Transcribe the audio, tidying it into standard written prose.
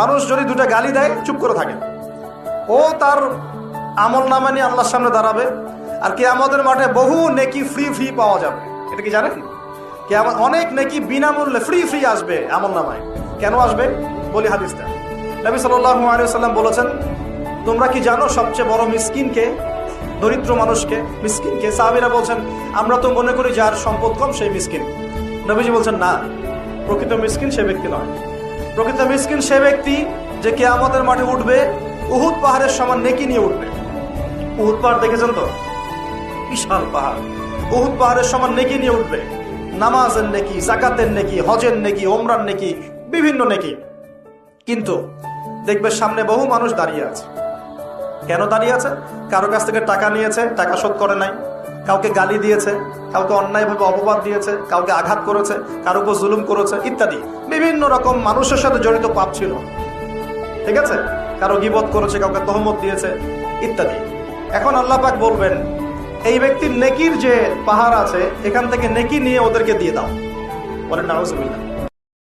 মানুষ যদি দুটো গালি দেয় চুপ করে থাকে, ও তার আমল নামা নিয়ে আল্লাহর সামনে দাঁড়াবে। আর কিয়ামতের মাঠে বহু নেকি ফ্রি ফ্রি পাওয়া যাবে। এটা কি জানেন? কিয়ামত অনেক নেকি বিনামূল্যে ফ্রি ফ্রি আসবে আমল নামায়। কেন আসবে বলি হাদিসটা। নবী সাল্লাল্লাহু আলাইহি ওয়াসাল্লাম বলেছেন, তোমরা কি জানো সবচেয়ে বড় মিসকিনকে, দরিদ্র মানুষকে, মিসকিনকে? সাহাবীরা বলছেন, আমরা তো মনে করি যার সম্পদ কম সেই মিসকিন। নবীজি বলছেন, না, প্রকৃত মিসকিন সে ব্যক্তি নয়। প্রকৃত মিসকিন সে ব্যক্তি যে কিয়ামতের মাঠে উঠবে উহুদ পাহাড়ের সমান নেকি নিয়ে উঠবে। উহুদ পাহাড় দেখেছেন তো? বিশাল পাহাড়। উহুদ পাহাড়ের সমান নেকি নিয়ে উঠবে। নামাজের নেকি, যাকাতের নেকি, হজের নেকি, ওমরার নেকি, বিভিন্ন নেকি। কিন্তু দেখবে সামনে বহু মানুষ দাঁড়িয়ে আছে। কেন দাঁড়িয়ে আছে? কারো কাছ থেকে টাকা নিয়েছে, টাকা শোধ করে নাই, কাউকে গালি দিয়েছে, কাউকে অন্যায়ভাবে অপবাদ দিয়েছে, কাউকে আঘাত করেছে, কারো উপর জুলুম করেছে ইত্যাদি। বিভিন্ন রকম মানুষের সাথে জড়িত পাপ ছিল, ঠিক আছে? কারো গীবত করেছে, কাউকে তহমত দিয়েছে ইত্যাদি। এখন আল্লাহ পাক বলবেন, এই ব্যক্তির নেকির যে পাহাড় আছে এখান থেকে নেকি নিয়ে ওদেরকে দিয়ে দাও। বলেন নাউজুবিল্লাহ।